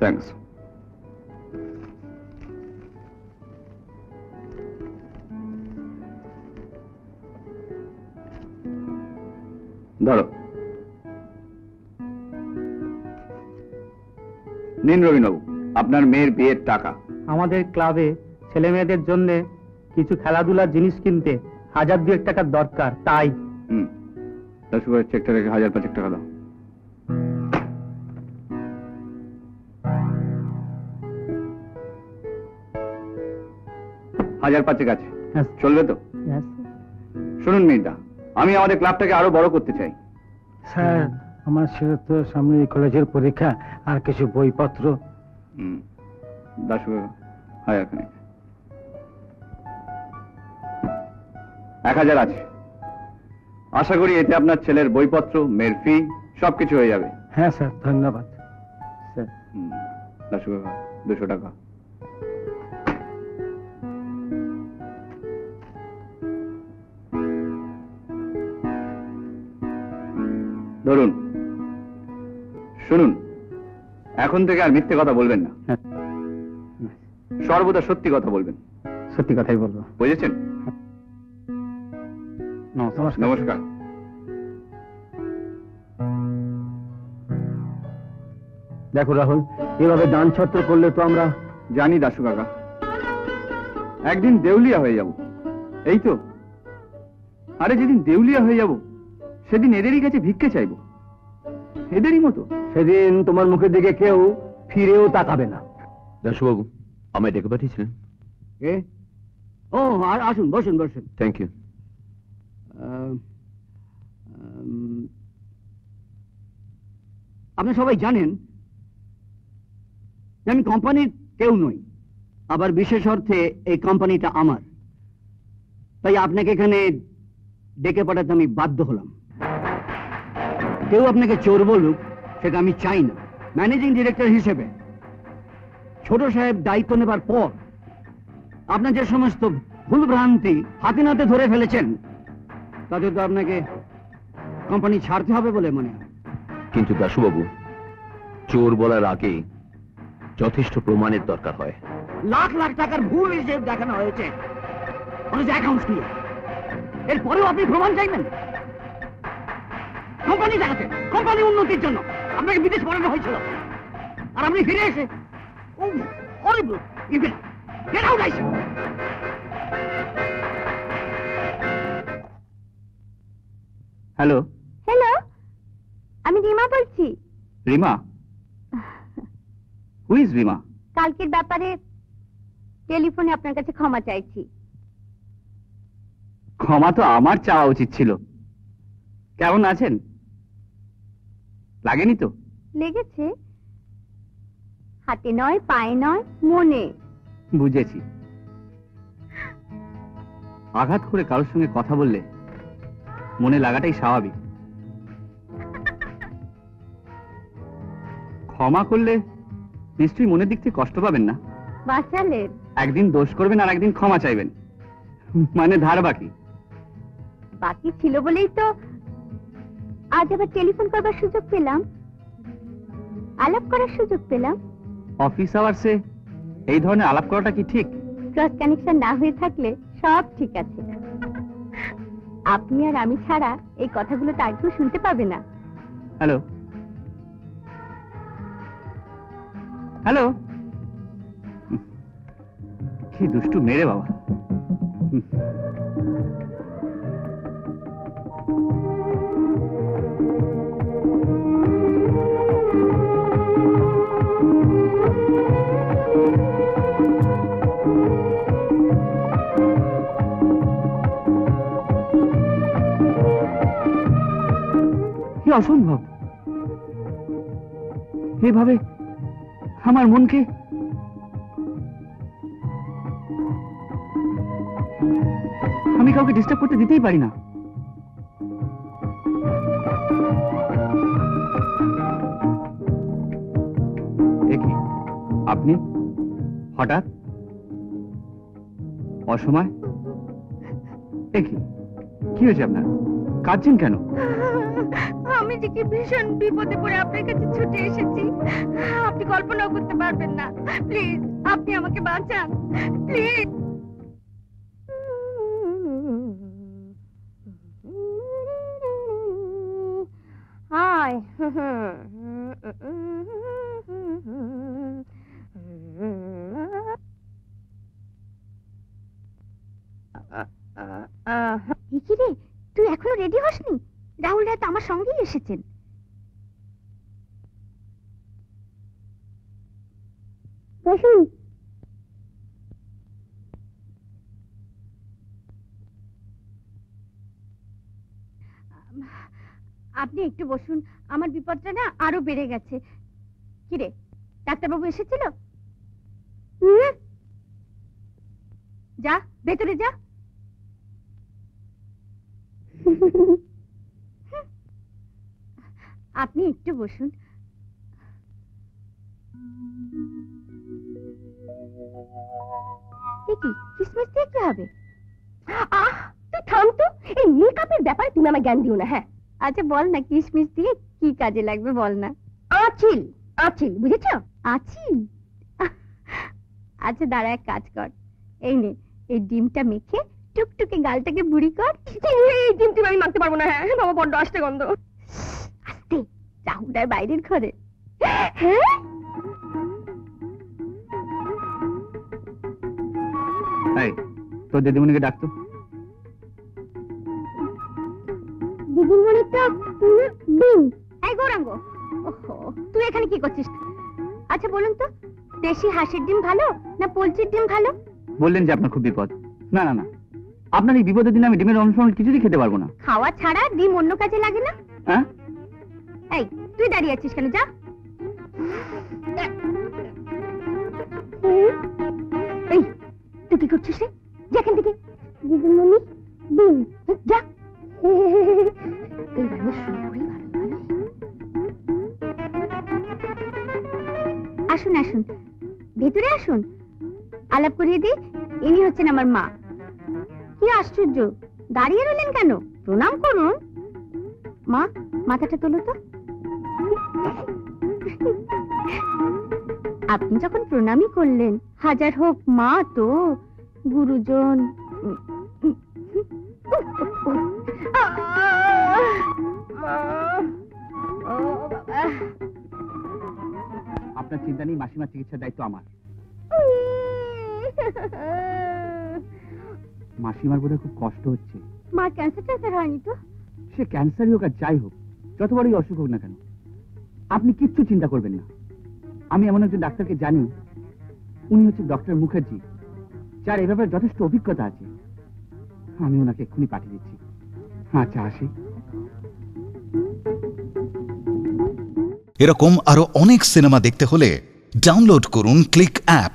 Thanks. ধরো, নিন রবিনবাবু, আপনার মেয়ের বিয়ের টাকা। আমাদের ক্লাবে ছেলে মেয়েদের জন্য কিছু খেলাধুলার জিনিস কিনতে 1000-2 টাকার দরকার, তাই। দাশুভাইয়ের চেকটা রেখে 1005 টাকা দাও। হাজার 5 আছে, চলবে তো? শুনুন মির্জা, আমি আমাদের ক্লাবটাকে আরো বড় করতে চাই। স্যার, আমার সেটা তো সামনে কলেজের পরীক্ষা, আর কিছু বইপত্র। দাশুভাই, 1000 আছে। আশা করি এতে আপনার ছেলের বইপত্র, মেয়ের ফি সবকিছু হয়ে যাবে। হ্যাঁ স্যার, ধন্যবাদ স্যার। দাশুভাই, 200 টাকা। ধরুন, শুনুন, এখন থেকে আর মিথ্যে কথা বলবেন না, সর্বদা সত্যি কথা বলবেন। সত্যি কথাই বলবো, বুঝেছেন? নমস্কার। দেখো রাহুল, এভাবে দান ছত্র করলে তো আমরা। জানি দাশু কাকা, একদিন দেউলিয়া হয়ে যাব, এই তো। আরে যেদিন দেউলিয়া হয়ে যাব সেদিন এদেরই কাছে ভিক্ষে চাইব, এদেরই মতো। সেদিন তোমার মুখের দিকে কেউ ফিরেও তাকাবে না। দাশুবাবু, আমায় ডেকে পাঠিয়েছিলেন? ও, আর আসুন, বসুন বসুন। Thank you. আপনি সবাই জানেন যে আমি কোম্পানির কেউ নই, আবার বিশেষ অর্থে এই কোম্পানিটা আমার, তাই আপনাকে এখানে ডেকে পাঠাতে আমি বাধ্য হলাম। কেউ আপনাকে চোর বলুক সেটা আমি চাই না। ম্যানেজিং ডিরেক্টর হিসেবে ছোট সাহেব দায়িত্ব নেবার পর আপনার যে সমস্ত ভুলভ্রান্তি হাতে নাতে ধরে ফেলেছেন, তাতে তো আপনাকে কোম্পানি ছাড়তে হবে বলে মনে হয়। কিন্তু দাশুবাবু, চোর বলার আগে যথেষ্ট প্রমাণের দরকার হয়। লাখ লাখ টাকার ভুল হিসেব দেখানো হয়েছে অ্যাকাউন্টস নিয়ে, এরপরেও আপনি প্রমাণ চাইবেন? কোম্পানি দেখাতে, কোম্পানি উন্নতির জন্য আপনাকে বিদেশ পাঠানো হয়েছিল, আর আপনি ফিরে এসে হ্যালো হ্যালো, আমি রিমা বলছি। রিমা? Who is Rima? কালকের ব্যাপারে টেলিফোনে আপনার কাছে ক্ষমা চাইছি। ক্ষমা তো আমার চাওয়া উচিত ছিল। কেমন আছেন? লাগেনি তো? লেগেছে, হাতে নয়, পায়ে নয়, মনে। বুঝেছি। আঘাত করে কারোর সঙ্গে কথা বললে মনে লাগাটাই স্বাভাবিক। ক্ষমা করলে নিশ্চয়ই মনের দিক থেকে কষ্ট পাবেন না? বাঁচালেন। একদিন দোষ করবেন আর একদিন ক্ষমা চাইবেন, মানে ধার বাকি। বাকি ছিল বলেই তো আজ আবার টেলিফোন করবার সুযোগ পেলাম, আলাপ করার সুযোগ পেলাম। অফিস আওয়ার্সে এই ধরনের আলাপ করাটা কি ঠিক? ক্রস কানেকশন না হয়ে থাকলে সব ঠিক আছে। আপনি আর আমি ছাড়া এই কথাগুলো তো আর কেউ শুনতে পাবে না। হ্যালো হ্যালো, কি দুষ্টু মেরে বাবা। কি অসম্ভব, এভাবে আমার মনকে। আমি কাউকে ডিস্টার্ব করতে দিতেই পারি না। দেখি আপনি হঠাৎ অসময়, দেখি কি হয়েছে আপনার? কাঁদছেন কেন? আমি আমি যে কি ভীষণ বিপদে পড়ে আপনার কাছে ছুটে এসেছি, আপনি কল্পনাও করতে পারবেন না। প্লিজ আপনি আমাকে বাঁচান, প্লিজ। হায় কি রে, তুই এখনো রেডি হসনি? রাহুল রায় তো আমার সঙ্গেই এসেছেন। বসুন। আপনি একটু বসুন, আমার বিপদটা না আরো বেড়ে গেছে। কিরে, ডাক্তারবাবু এসেছিল? যা ভেতরে যা। আপনি একটু বসুন। কি কিসমিস দিয়ে কি হবে? তুই থাম তো, এই মেকআপের ব্যাপারে তুমি আমায় জ্ঞান দিও না। হ্যাঁ আচ্ছা বল না, কিসমিস দিয়ে কি কাজে লাগবে বল না। আচিল, আচিল বুঝেছ? আচিল। আচ্ছা দাঁড়া, এক কাজ কর, এই নে এই ডিমটা মেখে টুকটুকে গালটাকে বুড়ি কর। এই ডিম টিম আমি মাখতে পারবো না। হ্যাঁ বাবা, বড্ড আস্তে গন্ধ। আস্তে, রাহুল রায় বাইরের ঘরে। হ্যাঁ তোর দিদিমণিকে ডাকতো। দিদিমণিটা ডিম। এই গৌরাঙ্গ, ওহো তুই এখানে কি করছিস? আচ্ছা বলুন তো, দেশি হাঁসের ডিম ভালো না পোলট্রির ডিম ভালো? বললেন যে আপনার খুব বিপদ। না না না, আপনার এই বিপদের দিনে আমি ডিমের অনুসরণ কিছুই খেতে পারবো না। খাওয়া ছাড়া ডিম অন্য কাজে লাগে না? হ্যাঁ এই তুই দাঁড়িয়ে আছিস কেন? যা। এই তুই কি করছিস রে? যেখান থেকে দিদিমণি ডিম, যা। আসুন আসুন, ভেতরে আসুন, আলাপ করিয়ে দিই। ইনি হচ্ছেন আমার মা। কি আশ্চর্য, দাঁড়িয়ে রইলেন কেন? প্রণাম করুন। মা, মাথাটা তোলো তো। আপনি যখন প্রণামই করলেন, হাজার হোক মা তো গুরুজন। আপনার চিন্তা নেই, মাসিমার চিকিৎসার দায়িত্ব আমার। মাসিমার বোধহয় খুব কষ্ট হচ্ছে। মা ক্যান্সার হয়নি তো? সে ক্যান্সারই হোক আর যাই হোক, যত বড়ই অসুখ হোক না কেন, আপনি কিচ্ছু চিন্তা করবেন না। আমি এমন একজন ডাক্তারকে জানি, উনি হচ্ছে ডক্টর মুখার্জি, যার এ ব্যাপারে যথেষ্ট অভিজ্ঞতা আছে। আমি ওনাকে এক্ষুনি পাঠিয়ে দিচ্ছি। আচ্ছা আসি। এরকম আরো অনেক সিনেমা দেখতে হলে ডাউনলোড করুন ক্লিক অ্যাপ।